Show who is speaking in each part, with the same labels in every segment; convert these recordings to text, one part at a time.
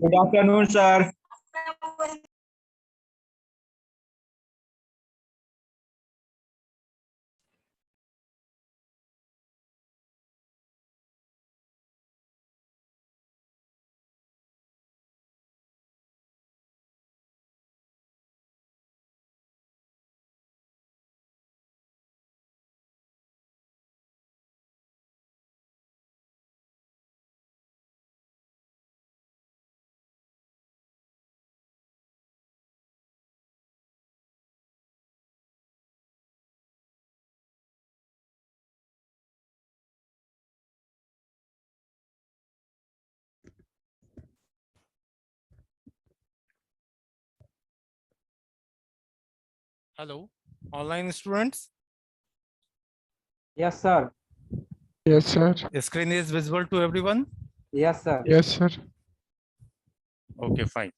Speaker 1: Good afternoon, sir.
Speaker 2: Hello, online students.
Speaker 1: Yes, sir.
Speaker 3: Yes, sir.
Speaker 2: The screen is visible to everyone.
Speaker 1: Yes, sir.
Speaker 3: Yes, sir.
Speaker 2: Okay, fine.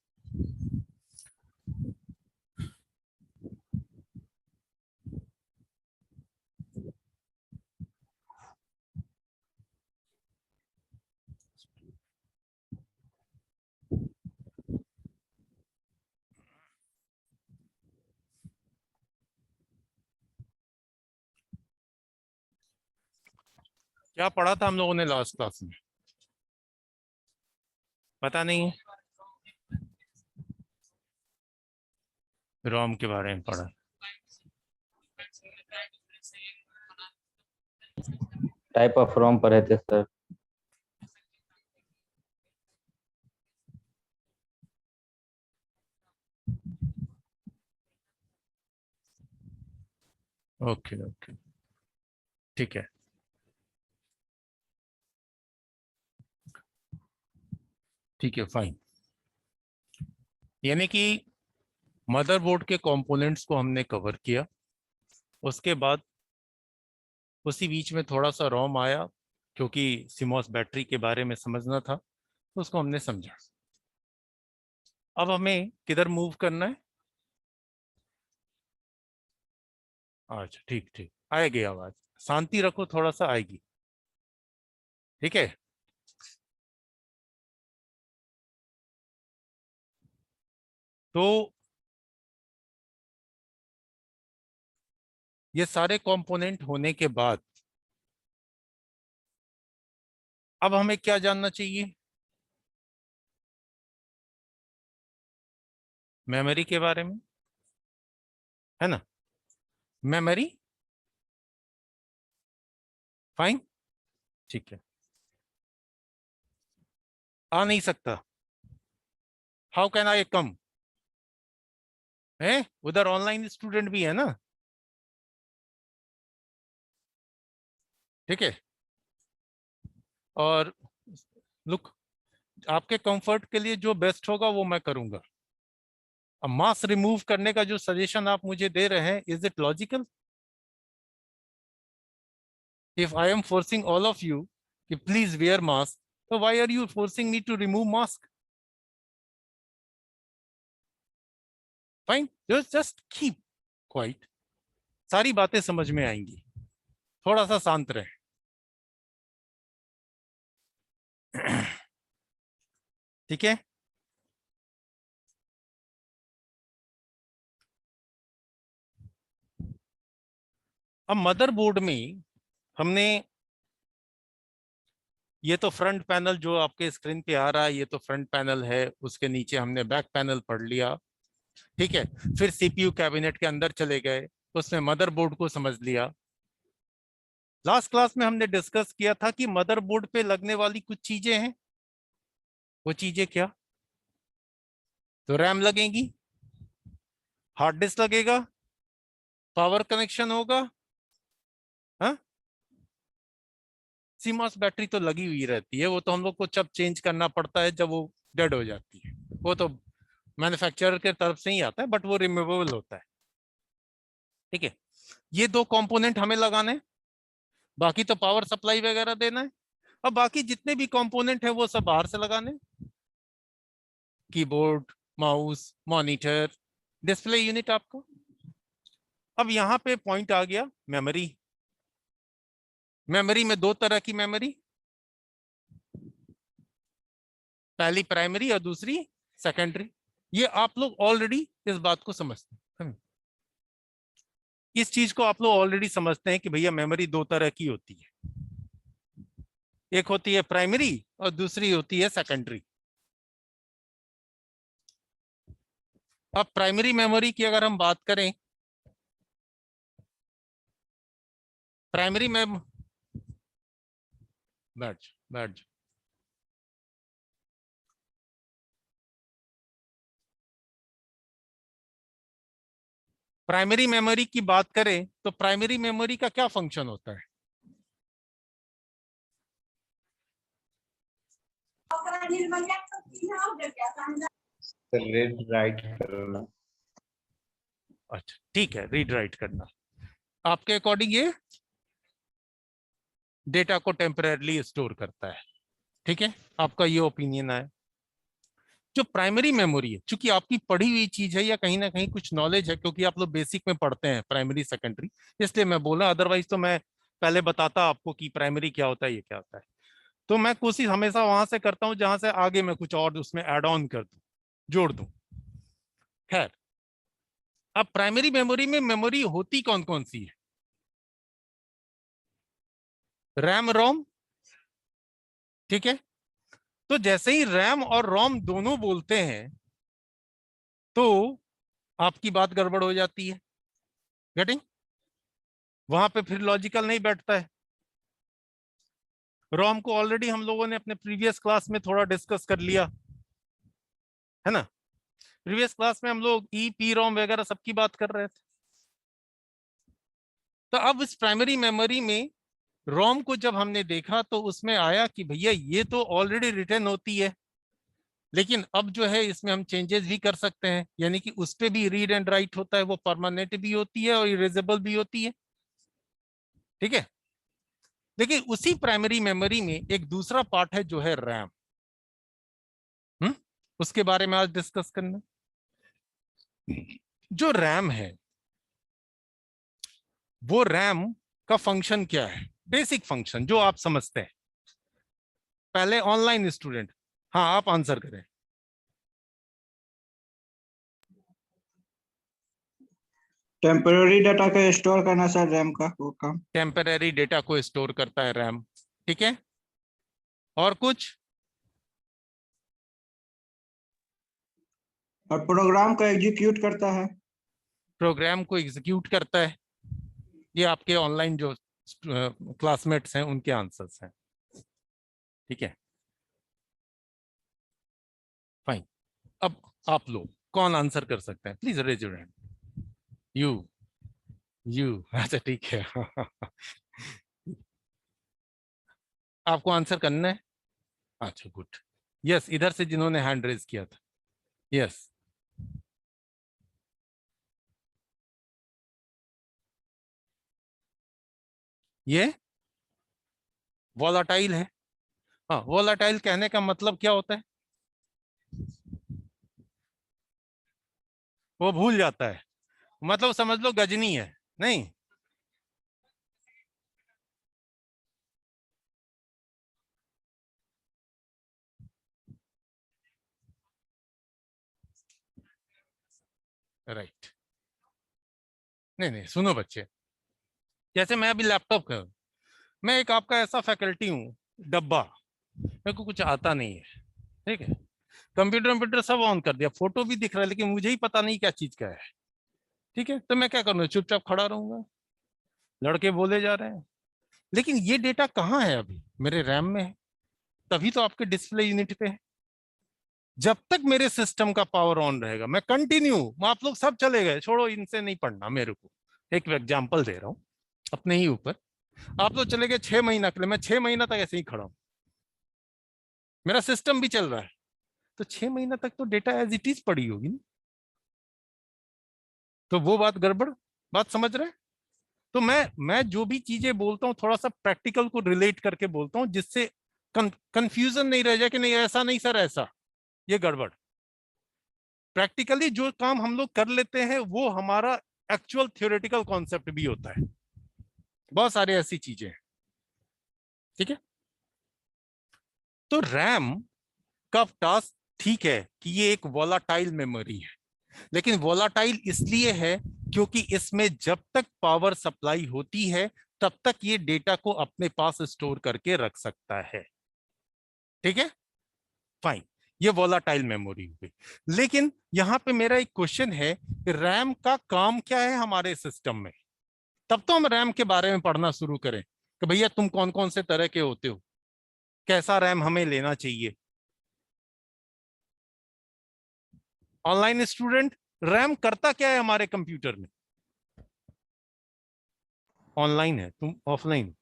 Speaker 2: क्या पढ़ा था हम लोगों ने last class में? पता नहीं, रोम के बारे में पढ़ा।
Speaker 4: टाइप ऑफ रोम पढ़े थे सर।
Speaker 2: ओके ओके, ठीक है। ठीक है, फाइन। यानी कि मदरबोर्ड के कंपोनेंट्स को हमने कवर किया। उसके बाद उसी बीच में थोड़ा सा रोम आया, क्योंकि सीमॉस बैटरी के बारे में समझना था, तो उसको हमने समझा। अब हमें किधर मूव करना है? अच्छा, ठीक ठीक, आएगी आवाज। शांति रखो, थोड़ा सा आएगी। ठीक है। तो ये सारे कंपोनेंट होने के बाद अब हमें क्या जानना चाहिए? मेमोरी के बारे में, है ना? मेमोरी, फाइन, ठीक है। आ नहीं सकता? हाउ कैन आई कम? है, उधर ऑनलाइन स्टूडेंट भी है ना? ठीक है। और लुक, आपके कंफर्ट के लिए जो बेस्ट होगा वो मैं करूंगा। अब मास्क रिमूव करने का जो सजेशन आप मुझे दे रहे हैं, is it logical? If I am forcing all of you कि प्लीज वेयर मास्क, तो why are you forcing me to remove mask? Fine, just keep quiet. सारी बातें समझ में आएंगी। थोड़ा सा शांत रहे। ठीक है। अब मदरबोर्ड में हमने ये तो फ्रंट पैनल जो आपके स्क्रीन पे आ रहा है, ये तो फ्रंट पैनल है। उसके नीचे हमने बैक पैनल पढ़ लिया। ठीक है। फिर सीपीयू कैबिनेट के अंदर चले गए, उसमें मदरबोर्ड को समझ लिया। लास्ट क्लास में हमने डिस्कस किया था कि मदरबोर्ड पे लगने वाली कुछ चीजें हैं। वो चीजें क्या? तो रैम लगेगी, हार्ड डिस्क लगेगा, पावर कनेक्शन होगा, हाँ, सीमॉस बैटरी तो लगी हुई रहती है। वो तो हम लोग को जब चेंज करना पड़ता है जब वो डेड हो जाती है। वो तो मैन्युफैक्चरर के तरफ से ही आता है, बट वो रिमूवेबल होता है। ठीक है। ये दो कंपोनेंट हमें लगाने हैं, बाकी तो पावर सप्लाई वगैरह देना है। अब बाकी जितने भी कंपोनेंट है वो सब बाहर से लगाने। Keyboard, mouse, monitor, display unit आपको। अब यहाँ पे पॉइंट आ गया मेमोरी। मेमोरी में दो तरह की मेमोरी, पहली प्राइमरी और दूसरी सेकेंडरी। ये आप लोग ऑलरेडी इस बात को समझते हैं, इस चीज को आप लोग ऑलरेडी समझते हैं कि भैया मेमोरी दो तरह की होती है, एक होती है प्राइमरी और दूसरी होती है सेकेंडरी। अब प्राइमरी मेमोरी की अगर हम बात करें, प्राइमरी मेम बैठ बैठ प्राइमरी मेमोरी की बात करें तो प्राइमरी मेमोरी का क्या फंक्शन होता है?
Speaker 1: रीड राइट करना।
Speaker 2: अच्छा ठीक है, रीड राइट करना। आपके अकॉर्डिंग ये डेटा को टेम्परेरली स्टोर करता है, ठीक है, आपका ये ओपिनियन है। जो प्राइमरी मेमोरी है, चूंकि आपकी पढ़ी हुई चीज है या कहीं ना कहीं कुछ नॉलेज है, क्योंकि आप लोग बेसिक में पढ़ते हैं प्राइमरी सेकेंडरी, इसलिए मैं बोला, अदरवाइज तो मैं पहले बताता आपको कि प्राइमरी क्या होता है, ये क्या होता है। तो मैं कोशिश हमेशा वहां से करता हूं जहां से आगे मैं कुछ और उसमें ऐड ऑन कर दूं, जोड़ दूं। खैर, अब प्राइमरी मेमोरी में मेमोरी होती कौन कौन सी है? रैम रोम, ठीक है। तो जैसे ही रैम और रोम दोनों बोलते हैं तो आपकी बात गड़बड़ हो जाती है। गेटिंग? वहां पे फिर लॉजिकल नहीं बैठता है। रोम को ऑलरेडी हम लोगों ने अपने प्रीवियस क्लास में थोड़ा डिस्कस कर लिया है ना। प्रीवियस क्लास में हम लोग ई पी रोम वगैरह सबकी बात कर रहे थे। तो अब इस प्राइमरी मेमोरी में रोम को जब हमने देखा तो उसमें आया कि भैया ये तो ऑलरेडी रिटर्न होती है, लेकिन अब जो है इसमें हम चेंजेस भी कर सकते हैं, यानी कि उस पे भी रीड एंड राइट होता है, वो परमानेंट भी होती है और इरेजेबल भी होती है, ठीक है। लेकिन उसी प्राइमरी मेमोरी में एक दूसरा पार्ट है जो है रैम। उसके बारे में आज डिस्कस करना। जो रैम है, वो रैम का फंक्शन क्या है? बेसिक फंक्शन जो आप समझते हैं। पहले ऑनलाइन स्टूडेंट, हाँ आप आंसर करें।
Speaker 1: टेम्पररी डाटा को स्टोर करना सर, रैम का वो काम।
Speaker 2: टेम्परेरी डेटा को स्टोर करता है रैम, ठीक है। और कुछ?
Speaker 1: और प्रोग्राम को एग्जीक्यूट करता है।
Speaker 2: प्रोग्राम को एग्जीक्यूट करता है। ये आपके ऑनलाइन जो क्लासमेट्स हैं उनके आंसर्स हैं, ठीक है, फाइन। अब आप लोग कौन आंसर कर सकते हैं? Please raise your hand. You अच्छा ठीक है। आपको आंसर करना है? अच्छा गुड। यस, इधर से जिन्होंने हैंड रेज किया था, यस। ये वॉलाटाइल है। हाँ, वॉलाटाइल कहने का मतलब क्या होता है? वो भूल जाता है, मतलब समझ लो गजनी है, नहीं? राइट। नहीं नहीं, सुनो बच्चे, जैसे मैं अभी लैपटॉप का, मैं एक आपका ऐसा फैकल्टी हूँ डब्बा, मेरे को कुछ आता नहीं है, ठीक है। कंप्यूटर कंप्यूटर सब ऑन कर दिया, फोटो भी दिख रहा है, लेकिन मुझे ही पता नहीं क्या चीज का है, ठीक है। तो मैं क्या करूँगा? चुपचाप खड़ा रहूंगा, लड़के बोले जा रहे हैं, लेकिन ये डेटा कहाँ है? अभी मेरे रैम में है, तभी तो आपके डिस्प्ले यूनिट पे है। जब तक मेरे सिस्टम का पावर ऑन रहेगा मैं कंटिन्यू, आप लोग सब चले गए, छोड़ो, इनसे नहीं पढ़ना मेरे को, एक एग्जाम्पल दे रहा हूं अपने ही ऊपर। आप लोग चले गए 6 महीना के लिए, मैं 6 महीना तक ऐसे ही खड़ा हूं, मेरा सिस्टम भी चल रहा है, तो 6 महीना तक तो डेटा एज इट इज पड़ी होगी ना। तो वो बात गड़बड़, बात समझ रहे हैं? तो मैं जो भी चीजें बोलता हूँ थोड़ा सा प्रैक्टिकल को रिलेट करके बोलता हूँ, जिससे कंफ्यूजन नहीं रह जाए कि नहीं ऐसा नहीं सर ऐसा, ये गड़बड़। प्रैक्टिकली जो काम हम लोग कर लेते हैं वो हमारा एक्चुअल थ्योरेटिकल कॉन्सेप्ट भी होता है, बहुत सारी ऐसी चीजें हैं, ठीक है। तो रैम कब टास्क, ठीक है कि ये एक वोलाटाइल मेमोरी है, लेकिन वोलाटाइल इसलिए है क्योंकि इसमें जब तक पावर सप्लाई होती है तब तक ये डेटा को अपने पास स्टोर करके रख सकता है। ठीक है, फाइन, ये वोलाटाइल मेमोरी हो गई। लेकिन यहां पे मेरा एक क्वेश्चन है कि रैम का काम क्या है हमारे सिस्टम में। तब तो हम रैम के बारे में पढ़ना शुरू करें कि भैया तुम कौन कौन से तरह के होते हो, कैसा रैम हमें लेना चाहिए। ऑनलाइन स्टूडेंट, रैम करता क्या है हमारे कंप्यूटर में? ऑनलाइन है, तुम ऑफलाइन?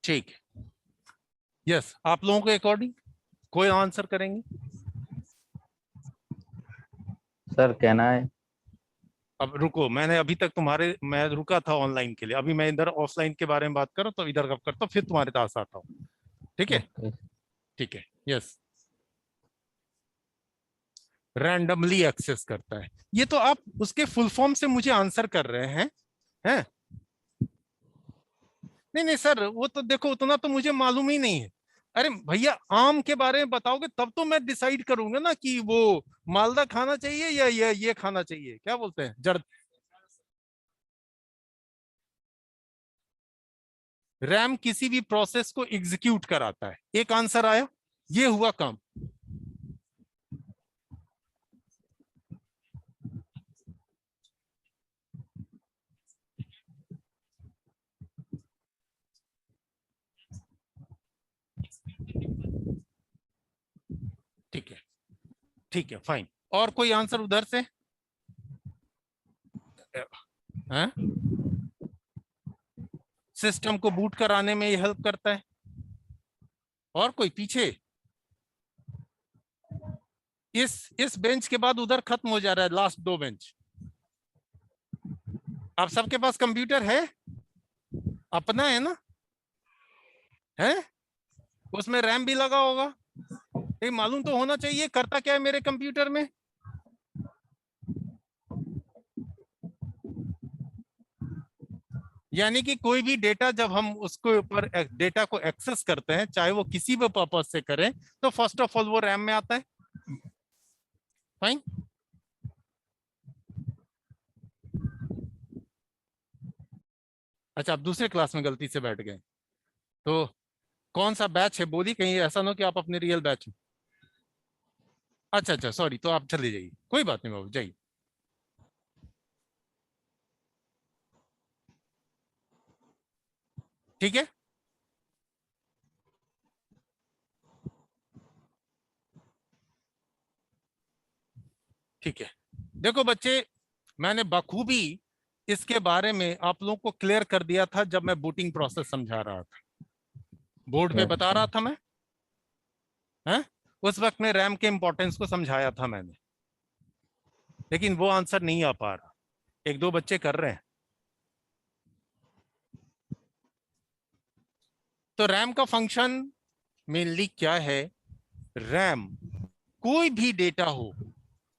Speaker 2: ठीक है, यस, आप लोगों के अकॉर्डिंग कोई आंसर करेंगे?
Speaker 4: सर कहना है।
Speaker 2: अब रुको, मैंने अभी तक मैं रुका था ऑनलाइन के लिए, अभी मैं इधर ऑफलाइन के बारे में बात कर रहा हूँ, तो इधर कब करता हूँ, फिर तुम्हारे पास आता हूँ। ठीक है,
Speaker 4: ओके।
Speaker 2: ठीक है, यस, रैंडमली एक्सेस करता है। ये तो आप उसके फुल फॉर्म से मुझे आंसर कर रहे हैं? नहीं नहीं सर, वो तो देखो उतना तो मुझे मालूम ही नहीं है। अरे भैया, आम के बारे में बताओगे तब तो मैं डिसाइड करूंगा ना कि वो मालदा खाना चाहिए या ये खाना चाहिए, क्या बोलते हैं, जड़। रैम किसी भी प्रोसेस को एग्जीक्यूट कराता है। एक आंसर आया, ये हुआ काम। ठीक है, ठीक है, फाइन। और कोई आंसर उधर से? हैं? सिस्टम को बूट कराने में ये हेल्प करता है। और कोई पीछे? इस बेंच के बाद उधर खत्म हो जा रहा है, लास्ट दो बेंच। आप सबके पास कंप्यूटर है? अपना है ना? है? उसमें रैम भी लगा होगा, ये मालूम तो होना चाहिए करता क्या है मेरे कंप्यूटर में। यानी कि कोई भी डेटा जब हम उसके ऊपर डेटा को एक्सेस करते हैं, चाहे वो किसी भी पर्पज से करें, तो फर्स्ट ऑफ ऑल वो रैम में आता है। फाइन। अच्छा, आप दूसरे क्लास में गलती से बैठ गए, तो कौन सा बैच है बोली, कहीं ऐसा ना हो कि आप अपने रियल बैच हो। अच्छा अच्छा, सॉरी, तो आप चले जाइए, कोई बात नहीं बाबू, जाइए। ठीक है, ठीक है। देखो बच्चे, मैंने बखूबी इसके बारे में आप लोगों को क्लियर कर दिया था जब मैं बूटिंग प्रोसेस समझा रहा था, बोर्ड पे
Speaker 4: यस
Speaker 2: बता
Speaker 4: सर।
Speaker 2: रहा था मैं, हैं? उस वक्त में रैम के इंपॉर्टेंस को समझाया था मैंने, लेकिन वो आंसर नहीं आ पा रहा। एक दो बच्चे कर रहे हैं। तो रैम का फंक्शन मेनली क्या है? रैम, कोई भी डेटा हो,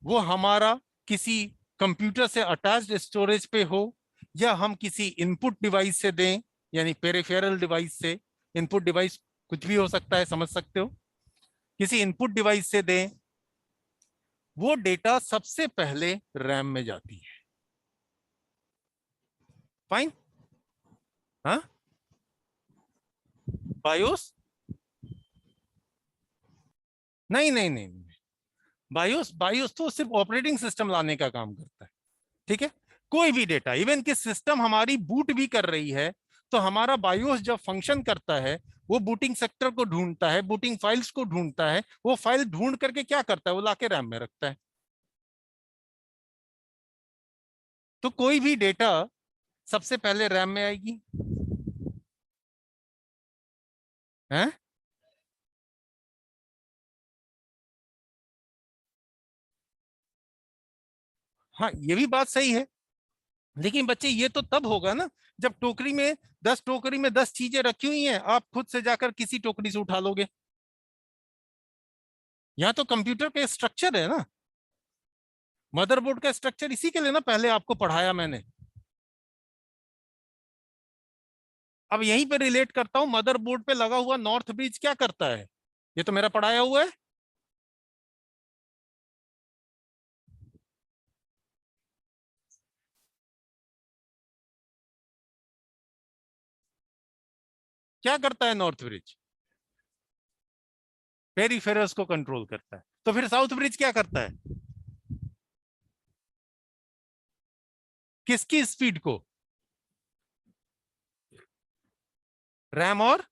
Speaker 2: वो हमारा किसी कंप्यूटर से अटैच्ड स्टोरेज पे हो, या हम किसी इनपुट डिवाइस से दें, यानी पेरिफेरल डिवाइस से। इनपुट डिवाइस कुछ भी हो सकता है, समझ सकते हो, किसी इनपुट डिवाइस से दें, वो डेटा सबसे पहले रैम में जाती है। फाइन। हाँ, बायोस? नहीं नहीं नहीं नहीं, बायोस, बायोस तो सिर्फ ऑपरेटिंग सिस्टम लाने का काम करता है। ठीक है, कोई भी डेटा, इवन कि सिस्टम हमारी बूट भी कर रही है, तो हमारा बायोस जब फंक्शन करता है, वो बूटिंग सेक्टर को ढूंढता है, बूटिंग फाइल्स को ढूंढता है, वो फाइल ढूंढ करके क्या करता है, वो लाके रैम में रखता है। तो कोई भी डेटा सबसे पहले रैम में आएगी। हैं? हाँ, ये भी बात सही है, लेकिन बच्चे ये तो तब होगा ना जब टोकरी में 10 चीजें रखी हुई हैं, आप खुद से जाकर किसी टोकरी से उठा लोगे। यहाँ तो कंप्यूटर का स्ट्रक्चर है ना, मदरबोर्ड का स्ट्रक्चर, इसी के लिए ना पहले आपको पढ़ाया मैंने अब यहीं पे रिलेट करता हूं, मदरबोर्ड पे लगा हुआ नॉर्थ ब्रिज क्या करता है, ये तो मेरा पढ़ाया हुआ है। क्या करता है नॉर्थ ब्रिज? पेरिफेरल्स को कंट्रोल करता है। तो फिर साउथ ब्रिज क्या करता है? किसकी स्पीड को? रैम और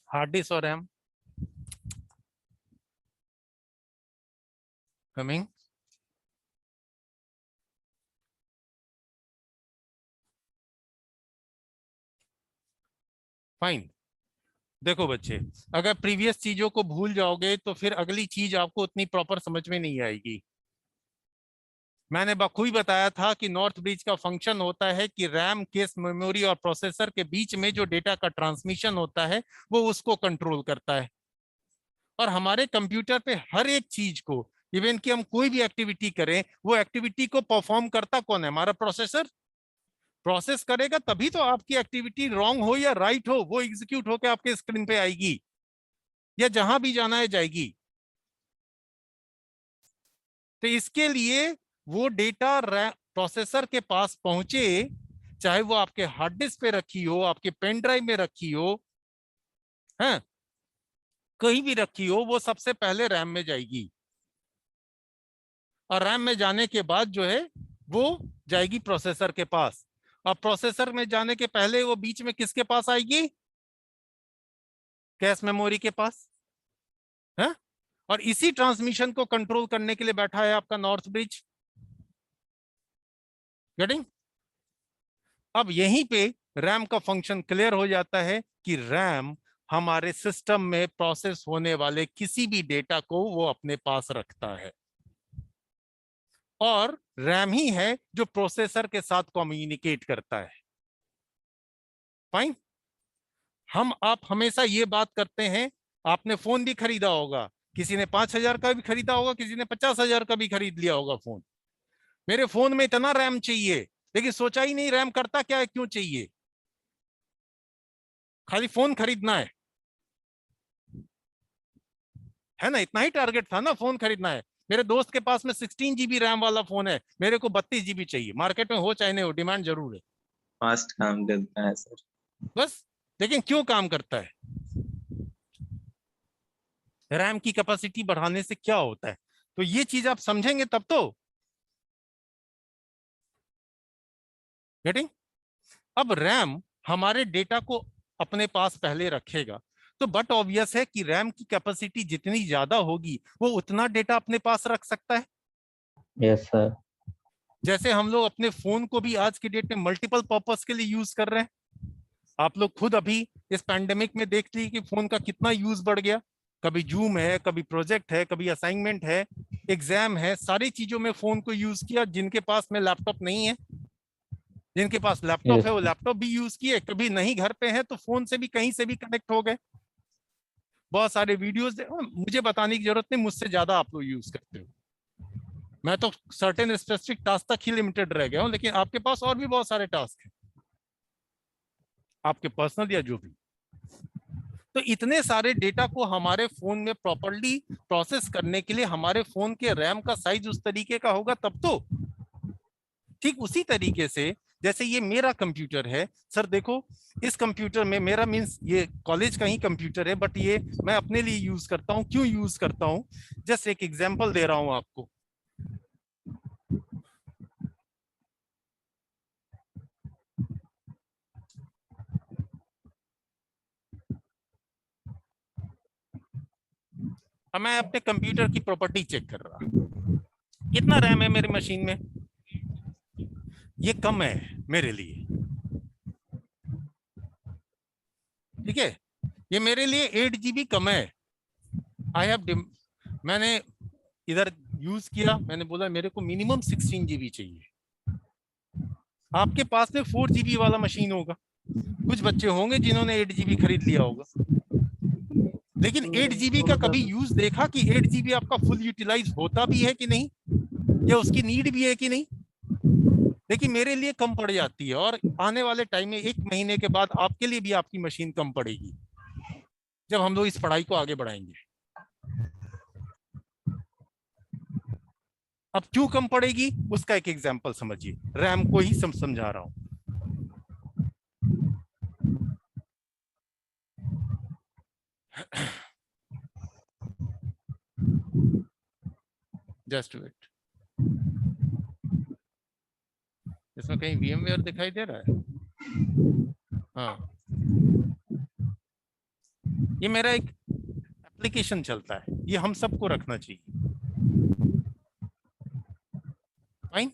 Speaker 2: हार्ड डिस्क और रैम। कमिंग। फाइन। देखो बच्चे, अगर प्रीवियस चीजों को भूल जाओगे तो फिर अगली चीज आपको उतनी प्रॉपर समझ में नहीं आएगी। मैंने बखूबी बताया था कि नॉर्थ ब्रिज का फंक्शन होता है कि रैम, केस मेमोरी और प्रोसेसर के बीच में जो डेटा का ट्रांसमिशन होता है वो उसको कंट्रोल करता है। और हमारे कंप्यूटर पे हर एक चीज को, इवन कि हम कोई भी एक्टिविटी करें, वो एक्टिविटी को परफॉर्म करता कौन है? हमारा प्रोसेसर। प्रोसेस करेगा तभी तो आपकी एक्टिविटी रॉन्ग हो या राइट हो, वो एग्जीक्यूट होकर आपके स्क्रीन पे आएगी या जहां भी जाना है जाएगी। तो इसके लिए वो डेटा प्रोसेसर के पास पहुंचे, चाहे वो आपके हार्ड डिस्क पे रखी हो, आपके पेन ड्राइव में रखी हो, है कहीं भी रखी हो, वो सबसे पहले रैम में जाएगी। और रैम में जाने के बाद जो है वो जाएगी प्रोसेसर के पास। और प्रोसेसर में जाने के पहले वो बीच में किसके पास आएगी? कैश मेमोरी के पास, है? और इसी ट्रांसमिशन को कंट्रोल करने के लिए बैठा है आपका नॉर्थ ब्रिज। गेटिंग? अब यहीं पे रैम का फंक्शन क्लियर हो जाता है कि रैम हमारे सिस्टम में प्रोसेस होने वाले किसी भी डेटा को वो अपने पास रखता है, और रैम ही है जो प्रोसेसर के साथ कम्युनिकेट करता है। फाइन। हम आप हमेशा ये बात करते हैं, आपने फोन भी खरीदा होगा, किसी ने 5,000 का भी खरीदा होगा, किसी ने 50,000 का भी खरीद लिया होगा फोन। मेरे फोन में इतना रैम चाहिए, लेकिन सोचा ही नहीं रैम करता क्या है, क्यों चाहिए, खाली फोन खरीदना है ना, इतना ही टारगेट था ना, फोन खरीदना है। मेरे दोस्त के पास में 16 GB रैम वाला फोन है, मेरे को 32 GB चाहिए, मार्केट में हो चाहे नहीं हो, डिमांड जरूर है।
Speaker 4: फास्ट काम करता है सर।
Speaker 2: बस। लेकिन क्यों काम करता है? रैम की कैपेसिटी बढ़ाने से क्या होता है, तो ये चीज आप समझेंगे तब तो। गेटिंग? अब रैम हमारे डेटा को अपने पास पहले रखेगा, तो बट ऑब्वियस है कि रैम की कैपेसिटी जितनी ज्यादा होगी वो उतना डेटा अपने पास रख सकता है।
Speaker 4: Yes sir.
Speaker 2: जैसे हम लोग अपने फोन को भी आज की डेट में मल्टीपल पर्पस के लिए यूज कर रहे हैं। आप लोग खुद अभी इस पैंडेमिक में देख लीजिए कि फोन का कितना यूज बढ़ गया। कभी जूम है, कभी प्रोजेक्ट है, कभी असाइनमेंट है, एग्जाम है, सारी चीजों में फोन को यूज किया। जिनके पास में लैपटॉप नहीं है, जिनके पास लैपटॉप
Speaker 4: यस
Speaker 2: है वो
Speaker 4: सर।
Speaker 2: लैपटॉप भी यूज किए, कभी नहीं घर पे है तो फोन से भी कहीं से भी कनेक्ट हो गए। बहुत सारे वीडियोस मुझे बताने की जरूरत नहीं, मुझसे ज्यादा आप लोग यूज करते हो। मैं तो सर्टेन स्पेसिफिक टास्क तक ही लिमिटेड रह गया हूं, लेकिन आपके पास और भी बहुत सारे टास्क हैं, आपके पर्सनल या जो भी। तो इतने सारे डेटा को हमारे फोन में प्रॉपर्ली प्रोसेस करने के लिए हमारे फोन के रैम का साइज उस तरीके का होगा तब तो। ठीक उसी तरीके से जैसे ये मेरा कंप्यूटर है सर, देखो इस कंप्यूटर में मेरा मींस ये कॉलेज का ही कंप्यूटर है, बट ये मैं अपने लिए यूज करता हूँ। क्यों यूज करता हूँ? जस्ट एक एग्जांपल दे रहा हूं आपको। अब मैं अपने कंप्यूटर की प्रॉपर्टी चेक कर रहा, कितना रैम है मेरी मशीन में? ये कम है मेरे लिए, ठीक है, ये मेरे लिए 8 GB कम है। आई हैव, मैंने इधर यूज किया, मैंने बोला मेरे को मिनिमम 16 GB चाहिए। आपके पास में 4 GB वाला मशीन होगा, कुछ बच्चे होंगे जिन्होंने 8 GB खरीद लिया होगा, लेकिन 8 GB का कभी यूज देखा कि 8 GB आपका फुल यूटिलाइज होता भी है कि नहीं, या उसकी नीड भी है कि नहीं? लेकिन मेरे लिए कम पड़ जाती है, और आने वाले टाइम में 1 महीने के बाद आपके लिए भी आपकी मशीन कम पड़ेगी जब हम लोग इस पढ़ाई को आगे बढ़ाएंगे। अब क्यों कम पड़ेगी उसका एक एग्जांपल समझिए, रैम को ही समझा रहा हूं। जस्ट वेट, इसमें कहीं VMware दिखाई दे रहा है? हाँ, ये मेरा एक एप्लीकेशन चलता है, ये हम सबको रखना चाहिए। फाइन,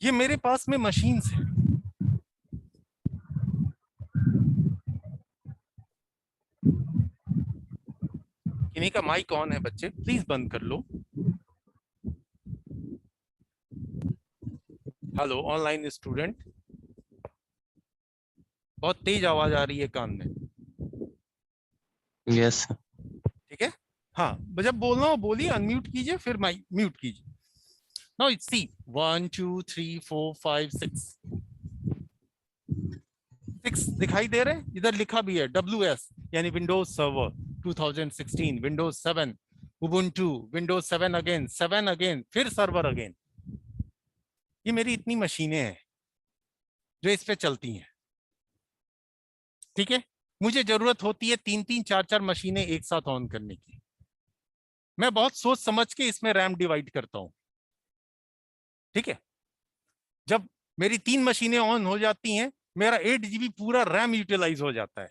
Speaker 2: ये मेरे पास में मशीन्स है। किन्हीं का माइक ऑन है बच्चे, प्लीज बंद कर लो। हेलो ऑनलाइन स्टूडेंट, बहुत तेज आवाज आ रही है कान में।
Speaker 4: Yes, sir.
Speaker 2: ठीक है, हाँ, जब बोलना हो बोलिए, अनम्यूट कीजिए फिर माइक म्यूट कीजिए। नाउ इट्स सी 1 2 3 4 5 6 दिखाई दे रहे हैं? इधर लिखा भी है WS यानी Windows server 2016, Windows 7, Ubuntu, Windows 7 again, 7 again, फिर सर्वर अगेन। ये मेरी इतनी मशीनें हैं जो इस पे चलती हैं। ठीक है, मुझे जरूरत होती है 3-3 4-4 मशीनें एक साथ ऑन करने की। मैं बहुत सोच समझ के इसमें रैम डिवाइड करता हूं। ठीक है, जब मेरी 3 मशीनें ऑन हो जाती हैं, मेरा 8 GB पूरा रैम यूटिलाइज हो जाता है,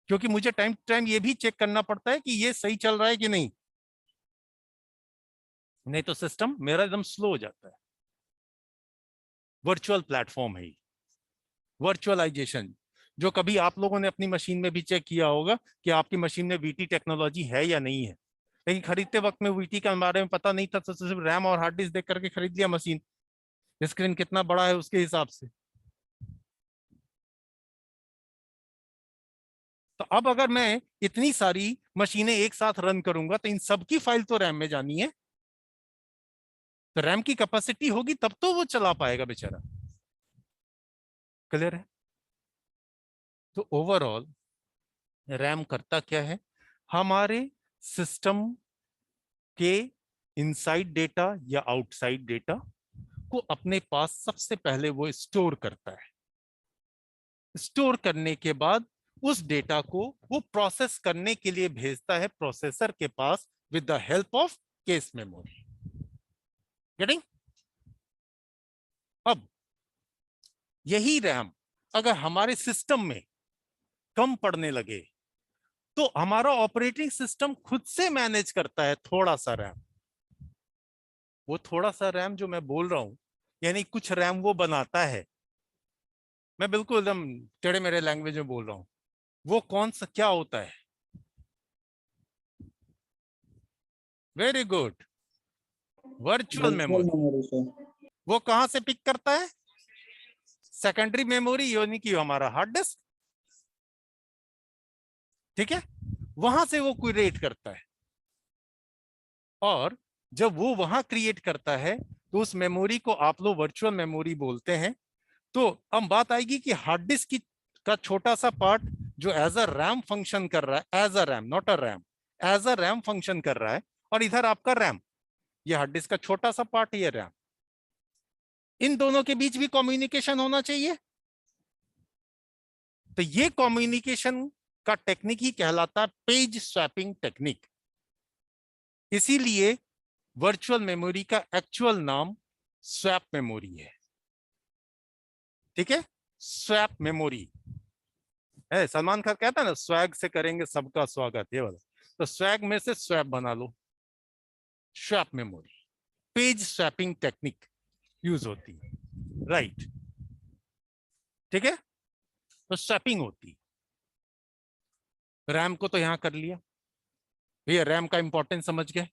Speaker 2: क्योंकि मुझे टाइम टू टाइम ये भी चेक करना पड़ता है कि ये सही चल रहा है कि नहीं, नहीं तो सिस्टम मेरा एकदम स्लो हो जाता है। वर्चुअल प्लेटफॉर्म है, वर्चुअलाइजेशन, जो कभी आप लोगों ने अपनी मशीन में भी चेक किया होगा कि आपकी मशीन में VT टेक्नोलॉजी है या नहीं है, लेकिन खरीदते वक्त में VT के बारे में पता नहीं था, तो सिर्फ रैम और हार्ड डिस्क देख करके खरीद लिया मशीन, स्क्रीन कितना बड़ा है उसके हिसाब से। तो अब अगर मैं इतनी सारी मशीनें एक साथ रन करूंगा तो इन सबकी फाइल तो रैम में जानी है, तो रैम की कैपेसिटी होगी तब तो वो चला पाएगा बेचारा। क्लियर है? तो ओवरऑल रैम करता क्या है, हमारे सिस्टम के इनसाइड डेटा या आउटसाइड डेटा को अपने पास सबसे पहले वो स्टोर करता है। स्टोर करने के बाद उस डेटा को वो प्रोसेस करने के लिए भेजता है प्रोसेसर के पास with the help of cache memory. Getting? अब यही रैम अगर हमारे सिस्टम में कम पड़ने लगे तो हमारा ऑपरेटिंग सिस्टम खुद से मैनेज करता है थोड़ा सा रैम। वो थोड़ा सा रैम जो मैं बोल रहा हूं, यानी कुछ रैम वो बनाता है, मैं बिल्कुल एकदम टेढ़े मेढ़े लैंग्वेज में बोल रहा हूं, वो कौन सा क्या होता है? Very good, virtual
Speaker 1: virtual
Speaker 2: memory.
Speaker 1: Memory से।
Speaker 2: वो कहां से पिक करता है? सेकेंडरी मेमोरी यानी कि हमारा हार्ड डिस्क। ठीक है, वहां से वो क्रिएट करता है, और जब वो वहां क्रिएट करता है तो उस मेमोरी को आप लोग वर्चुअल मेमोरी बोलते हैं। तो अब बात आएगी कि हार्ड डिस्क की का छोटा सा पार्ट जो एज अ रैम फंक्शन कर रहा है, as a ram, not a ram, as a ram function कर रहा है, और इधर आपका रैम, ये हार्ड डिस्क का छोटा सा पार्ट, ये रैम। इन दोनों के बीच भी कम्युनिकेशन होना चाहिए। तो ये कम्युनिकेशन का टेक्निक ही कहलाता है पेज स्वैपिंग टेक्निक। इसीलिए वर्चुअल मेमोरी का एक्चुअल नाम स्वैप मेमोरी है। ठीक है, स्वैप मेमोरी है। सलमान खान कहता है ना, स्वैग से करेंगे सबका स्वागत, ये वाला। तो स्वैग में से स्वैप बना लो, swap memory, page swapping technique use होती है, राइट? ठीक है, तो स्वैपिंग होती है। रैम को तो यहां कर लिया, भैया रैम का इंपॉर्टेंस समझ गए।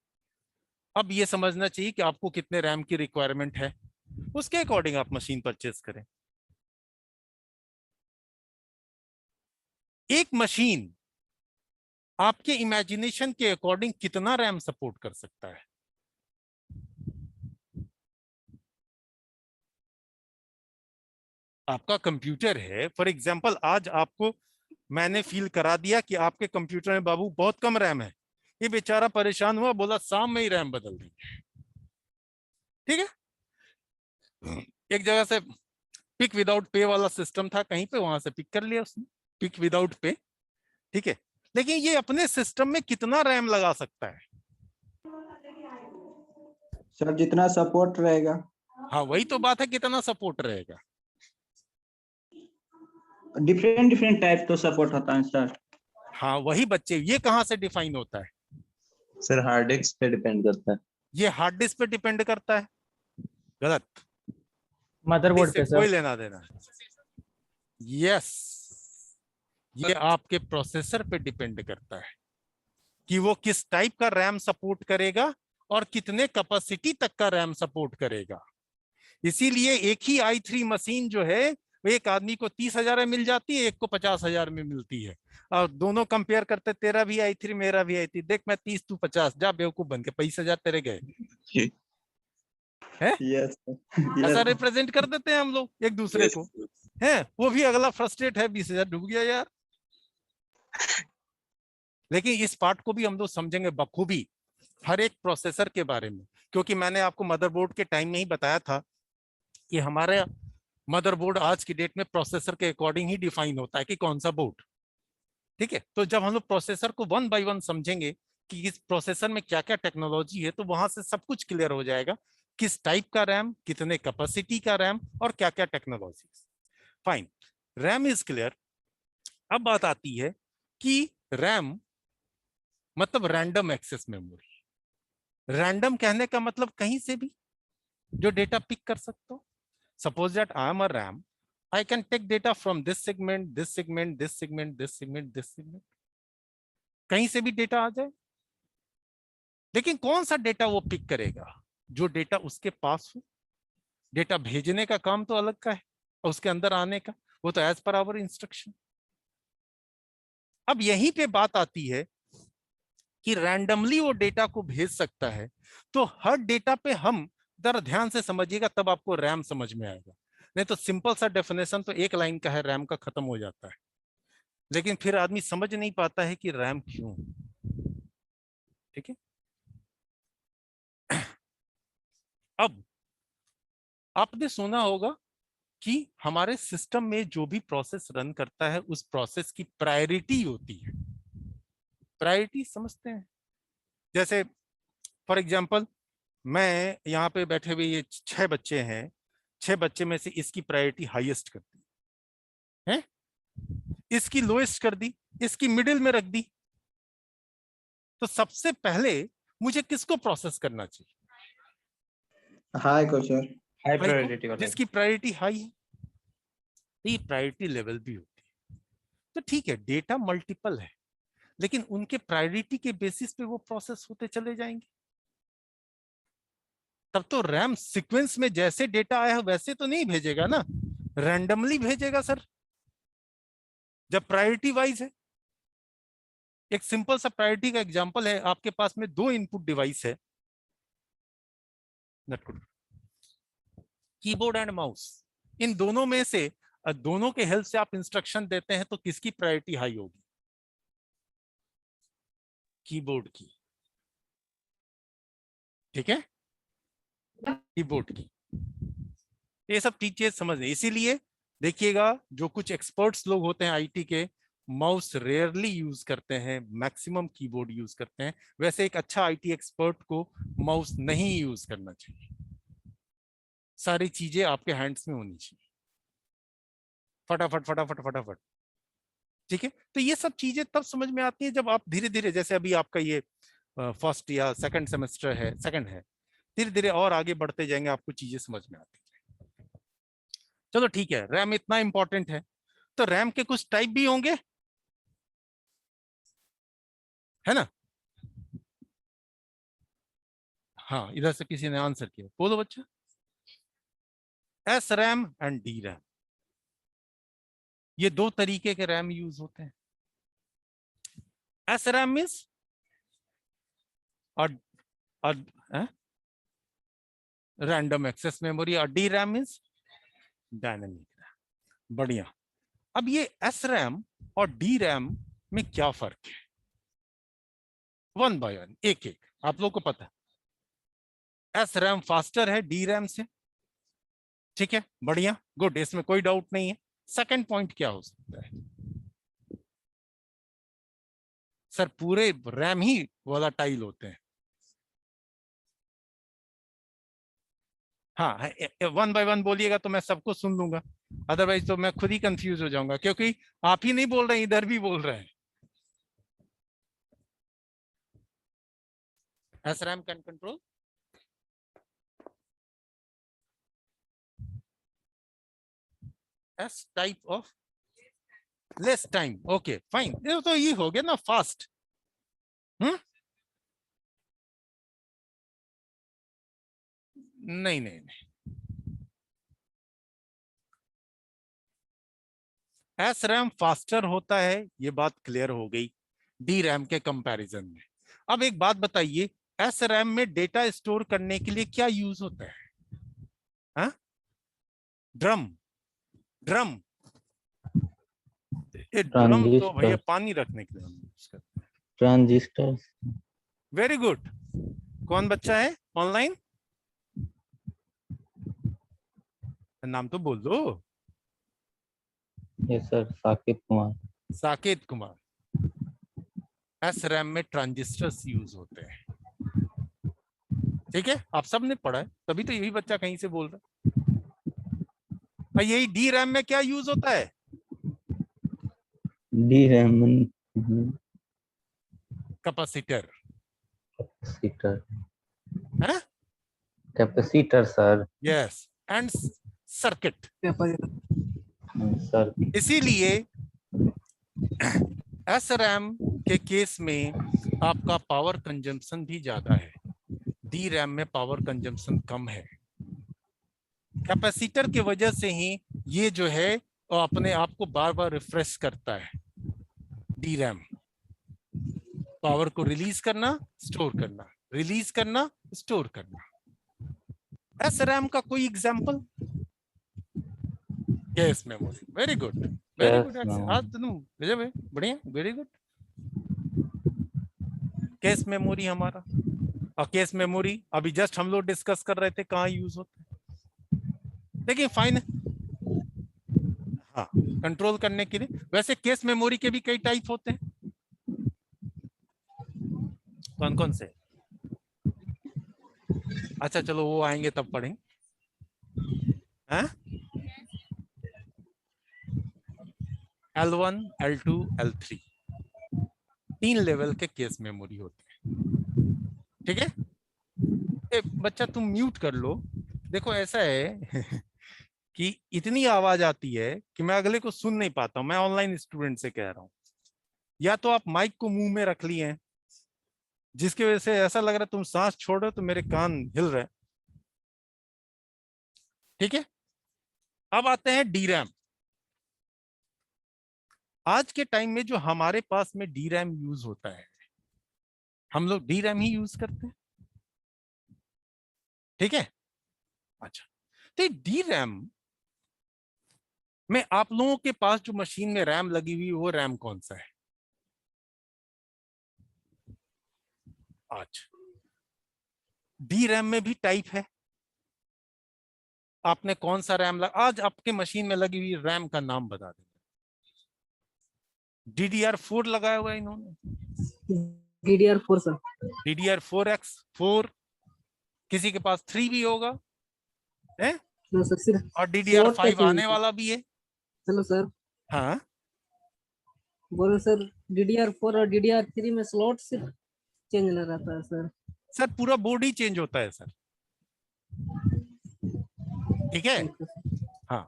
Speaker 2: अब ये समझना चाहिए कि आपको कितने रैम की रिक्वायरमेंट है, उसके अकॉर्डिंग आप मशीन परचेज करें। एक मशीन आपके इमेजिनेशन के अकॉर्डिंग कितना रैम सपोर्ट कर सकता है? आपका कंप्यूटर है, फॉर एग्जांपल आज आपको मैंने फील करा दिया कि आपके कंप्यूटर में बाबू बहुत कम रैम है, ये बेचारा परेशान हुआ, बोला शाम में ही रैम बदल देंगे। ठीक है, एक जगह से पिक विदाउट पे वाला सिस्टम था कहीं पे, वहां से पिक कर लिया उसने, पिक विदाउट पे। ठीक है, लेकिन ये अपने सिस्टम में कितना रैम लगा सकता है?
Speaker 1: सर जितना सपोर्ट रहेगा।
Speaker 2: हाँ वही तो बात है, कितना सपोर्ट रहेगा।
Speaker 1: डिफरेंट डिफरेंट टाइप तो सपोर्ट होता है सर।
Speaker 2: हाँ वही बच्चे, ये कहाँ से डिफाइन होता है?
Speaker 4: सर हार्ड डिस्क पे डिपेंड करता है।
Speaker 2: ये हार्ड डिस्क पे डिपेंड करता है? गलत,
Speaker 3: मदरबोर्ड
Speaker 2: इससे
Speaker 3: पे
Speaker 2: कोई
Speaker 3: सर।
Speaker 2: लेना देना। यस, ये आपके प्रोसेसर पे डिपेंड करता है कि वो किस टाइप का रैम सपोर्ट करेगा और कितने कैपेसिटी तक का रैम सपोर्ट करेगा। इसीलिए एक ही i3 मशीन जो है वो एक आदमी को 30,000 में मिल जाती है, एक को 50,000 में मिलती है, और दोनों कंपेयर करते, तेरा भी i3 मेरा भी i3, देख मैं 30 तू 50, जा बेवकूफ बन के 20,000 तेरे गए हैं।
Speaker 1: यस
Speaker 2: ऐसा रिप्रेजेंट कर देते हैं हम लोग एक दूसरे को, हैं? वो भी अगला फ्रस्ट्रेट है, 20,000 डूब गया यार। लेकिन इस पार्ट को भी हम लोग समझेंगे बखूबी हर एक प्रोसेसर के बारे में, क्योंकि मैंने आपको मदरबोर्ड के टाइम में ही बताया था कि हमारे मदरबोर्ड आज की डेट में प्रोसेसर के अकॉर्डिंग ही डिफाइन होता है कि कौन सा बोर्ड। ठीक है, तो जब हम लोग प्रोसेसर को 1 बाय 1 समझेंगे कि इस प्रोसेसर में क्या क्या टेक्नोलॉजी है, तो वहां से सब कुछ क्लियर हो जाएगा, किस टाइप का रैम, कितने कैपेसिटी का रैम, और क्या क्या technology. Fine, RAM is clear. अब बात आती है कि रैम मतलब रैंडम एक्सेस मेमोरी। रैंडम कहने का मतलब कहीं से भी जो डेटा पिक कर सकते हो। Suppose that I am a RAM, I can take data from this segment, this segment, this segment, this segment, this segment. कहीं से भी डेटा आ जाए, लेकिन कौन सा डेटा वो पिक करेगा? जो डेटा उसके पास हो। डेटा भेजने का काम तो अलग का है, और उसके अंदर आने का वो तो एज पर आवर इंस्ट्रक्शन। अब यहीं पे बात आती है कि रैंडमली वो डेटा को भेज सकता है, तो हर डेटा पे हम जरा ध्यान से समझिएगा, तब आपको रैम समझ में आएगा। नहीं तो सिंपल सा डेफिनेशन तो एक लाइन का है रैम का, खत्म हो जाता है, लेकिन फिर आदमी समझ नहीं पाता है कि रैम क्यों। ठीक है, अब आपने सुना होगा कि हमारे सिस्टम में जो भी प्रोसेस रन करता है उस प्रोसेस की प्रायोरिटी होती है। प्रायोरिटी समझते हैं? जैसे फॉर एग्जांपल, मैं यहाँ पे बैठे हुए ये 6 बच्चे हैं, 6 बच्चे में से इसकी प्रायोरिटी हाईएस्ट कर दी है, इसकी लोएस्ट कर दी, इसकी मिडिल में रख दी, तो सबसे पहले मुझे किसको प्रोसेस करना चाहिए?
Speaker 1: हाई को सर।
Speaker 3: हाई
Speaker 2: हाई को,
Speaker 3: प्रायोरिटी वाला।
Speaker 2: जिसकी प्रायोरिटी हाई है। तो ये प्रायोरिटी लेवल भी होती है। तो ठीक है, डेटा मल्टीपल है, लेकिन उनके प्रायोरिटी के बेसिस पे वो प्रोसेस होते चले जाएंगे। तब तो रैम सीक्वेंस में जैसे डेटा आया है वैसे तो नहीं भेजेगा ना, रैंडमली भेजेगा सर, जब प्रायोरिटी वाइज है। एक सिंपल सा प्रायोरिटी का एग्जांपल है, आपके पास में 2 इनपुट डिवाइस है, कीबोर्ड एंड माउस। इन दोनों में से दोनों के हेल्प से आप इंस्ट्रक्शन देते हैं, तो किसकी प्रायोरिटी हाई होगी? कीबोर्ड की। ठीक है, कीबोर्ड की। ये सब चीजें समझ, इसीलिए देखिएगा जो कुछ एक्सपर्ट्स लोग होते हैं आईटी के, माउस रेयरली यूज करते हैं, मैक्सिमम कीबोर्ड यूज करते हैं। वैसे एक अच्छा आईटी एक्सपर्ट को माउस नहीं यूज करना चाहिए, सारी चीजें आपके हैंड्स में होनी चाहिए, फटाफट फटाफट फटाफट। ठीक है, तो ये सब चीजें तब समझ में आती है जब आप धीरे धीरे, जैसे अभी आपका ये फर्स्ट या सेकंड सेमेस्टर है, सेकंड है, धीरे धीरे और आगे बढ़ते जाएंगे, आपको चीजें समझ में आती है। चलो ठीक है, रैम इतना इंपॉर्टेंट है, तो रैम के कुछ टाइप भी होंगे, है ना? हाँ, इधर से किसी ने आंसर किया, बोलो बच्चा। S RAM and D RAM, ये 2 तरीके के रैम यूज होते हैं। एस रैम मीन्स और रैंडम एक्सेस मेमोरी, और D RAM means dynamic RAM. बढ़िया। अब ये एस रैम और डी रैम में क्या फर्क है? वन बाय वन, एक एक, आप लोग को पता है एस रैम फास्टर है डी रैम से, ठीक है, बढ़िया, गुड, इसमें कोई डाउट नहीं है। सेकंड पॉइंट क्या हो सकता है? सर पूरे रैम ही वोलाटाइल होते हैं। हाँ, वन बाय वन बोलिएगा तो मैं सबको सुन लूंगा, अदरवाइज तो मैं खुद ही कंफ्यूज हो जाऊंगा, क्योंकि आप ही नहीं बोल रहे हैं, इधर भी बोल रहे हैं। SRAM can control S type of less time. Okay, fine. ये तो ये हो गया ना फास्ट। नहीं नहीं नहीं, एस रैम फास्टर होता है, ये बात क्लियर हो गई डी रैम के कंपैरिजन में। अब एक बात बताइए, एस रैम में डेटा स्टोर करने के लिए क्या यूज होता है? हाँ? ड्रम, ड्रम, ये ड्रम तो भैया पानी रखने के लिए हम यूज करते हैं।
Speaker 3: ट्रांजिस्टर।
Speaker 2: Very good. कौन बच्चा है ऑनलाइन? नाम तो बोल दो।
Speaker 3: Yes sir, Saket Kumar.
Speaker 2: Saket Kumar. S RAM में ट्रांजिस्टर्स यूज होते हैं, ठीक है, आप सब ने पढ़ा है, तभी तो यही बच्चा कहीं से बोल रहा है। और यही डी रैम में क्या यूज होता है?
Speaker 3: D RAM
Speaker 2: capacitor.
Speaker 3: कैपेसिटर।
Speaker 2: है?
Speaker 3: Capacitor sir.
Speaker 2: Yes, and circuit.
Speaker 3: Sir
Speaker 2: इसीलिए एस रैम के केस में आपका पावर कंजम्पशन भी ज्यादा है, डी रैम में पावर कंजम्पशन कम है। कैपेसिटर की वजह से ही ये जो है वो अपने आप को बार बार रिफ्रेश करता है। डी रैम पावर को रिलीज करना, स्टोर करना, रिलीज करना, स्टोर करना। एस रैम का कोई example? Cache memory. Very good, very good. आज तुम गजब है, बढ़िया, वेरी गुड। कैश मेमोरी हमारा, और कैश मेमोरी अभी जस्ट हम लोग डिस्कस कर रहे थे कहाँ यूज होता है, देखिए फाइन है। हाँ, कंट्रोल करने के लिए। वैसे केस मेमोरी के भी कई टाइप होते हैं, कौन कौन से? अच्छा चलो वो आएंगे तब पढ़ेंगे। हैं? L1, L2, L3, 3 लेवल के केस मेमोरी होते हैं, ठीक है। ए, बच्चा तुम म्यूट कर लो। देखो ऐसा है कि इतनी आवाज आती है कि मैं अगले को सुन नहीं पाता हूं। मैं ऑनलाइन स्टूडेंट से कह रहा हूं, या तो आप माइक को मुंह में रख लिए हैं, जिसकी वजह से ऐसा लग रहा है तुम सांस छोड़ रहे हो तो मेरे कान हिल रहे हैं, ठीक है। अब आते हैं डी रैम। आज के टाइम में जो हमारे पास में डी रैम यूज होता है, हम लोग डी रैम ही यूज करते हैं, ठीक है। अच्छा, तो डी रैम में आप लोगों के पास जो मशीन में रैम लगी हुई वो रैम कौन सा है? अच्छा, डी रैम में भी टाइप है। आपने कौन सा रैम आज आपके मशीन में लगी हुई रैम का नाम बता दें। DDR4 लगाया हुआ है इन्होंने।
Speaker 5: DDR4 sir.
Speaker 2: DDR4X4, किसी के पास 3 भी होगा है?
Speaker 5: नो सर, सिर्फ
Speaker 2: और DDR5
Speaker 5: 4
Speaker 2: आने वाला भी है।
Speaker 5: हेलो सर,
Speaker 2: हाँ,
Speaker 5: बोलो सर। DDR4 और DDR3 में स्लॉट सिर्फ चेंज ना रहता है सर।
Speaker 2: सर पूरा बोर्ड ही चेंज होता है सर, ठीक है। हाँ,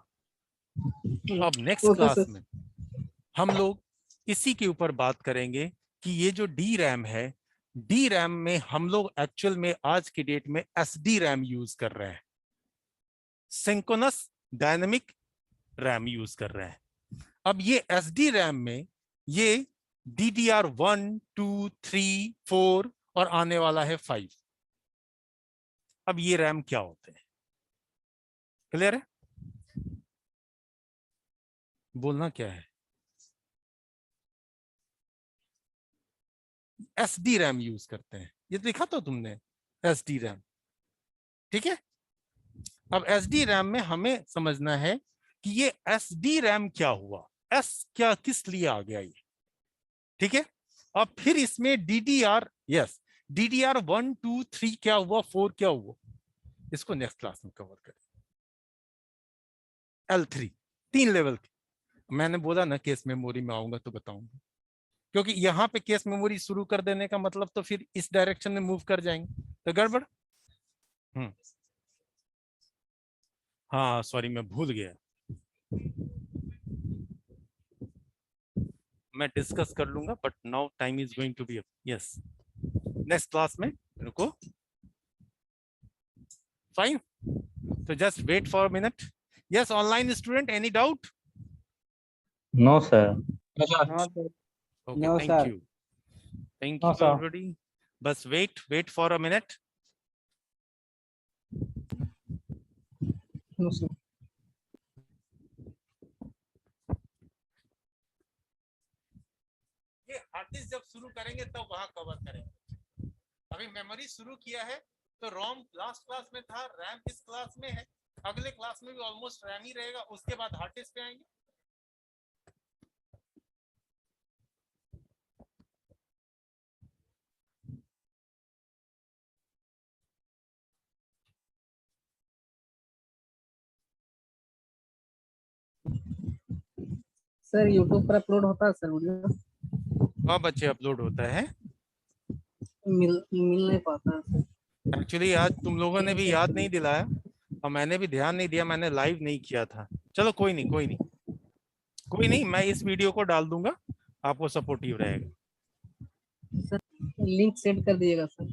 Speaker 2: अब नेक्स्ट क्लास में हम लोग इसी के ऊपर बात करेंगे कि ये जो डी रैम है, डी रैम में हम लोग एक्चुअल में आज की डेट में SD रैम यूज कर रहे हैं, सिंक्रोनस डायनेमिक रैम यूज कर रहे हैं। अब ये SD रैम में ये DDR1, 2, 3, 4 और आने वाला है 5। अब ये रैम क्या होते हैं? क्लियर है? बोलना क्या है? SD रैम यूज करते हैं, ये लिखा तो तुमने SD रैम, ठीक है। अब SD रैम में हमें समझना है कि ये SD रैम क्या हुआ, S क्या किस लिए आ गया ये, ठीक है। अब फिर इसमें DDR, यस DDR 1 2 3 क्या हुआ, 4 क्या हुआ, इसको नेक्स्ट क्लास में कवर करें। L3 3 लेवल की, मैंने बोला ना केस मेमोरी में आऊंगा तो बताऊंगा, क्योंकि यहाँ पे केस मेमोरी शुरू कर देने का मतलब तो फिर इस डायरेक्शन में मूव कर जाएंगे तो गड़बड़। हाँ सॉरी मैं भूल गया, मैं डिस्कस कर लूंगा, but now time is going to be up, yes next class में रुको, फाइन। तो just wait for a minute. Yes online student, any doubt?
Speaker 3: No sir.
Speaker 2: Okay
Speaker 1: No,
Speaker 2: thank
Speaker 1: sir.
Speaker 2: You, thank
Speaker 3: No,
Speaker 2: you
Speaker 3: sir.
Speaker 2: Everybody. बस wait for a minute.
Speaker 5: No, sir.
Speaker 2: ये hard disk जब शुरू करेंगे तब वहां cover करेंगे। अभी memory शुरू किया है तो रोम लास्ट क्लास में था, रैम इस क्लास में है, अगले क्लास में भी ऑलमोस्ट रैम ही रहेगा, उसके बाद हार्ड डिस्क पे आएंगे।
Speaker 5: सर यूट्यूब पर अपलोड होता है सर वीडियो?
Speaker 2: हाँ बच्चे अपलोड होता है,
Speaker 5: मिल नहीं पाता है सर।
Speaker 2: एक्चुअली आज तुम लोगों ने भी याद नहीं दिलाया और मैंने भी ध्यान नहीं दिया, मैंने लाइव नहीं किया था। चलो कोई नहीं कोई नहीं कोई नहीं, मैं इस वीडियो को डाल दूंगा, आपको सपोर्टिव रहेगा।
Speaker 5: सर लिंक सेंड कर दीजिएगा सर।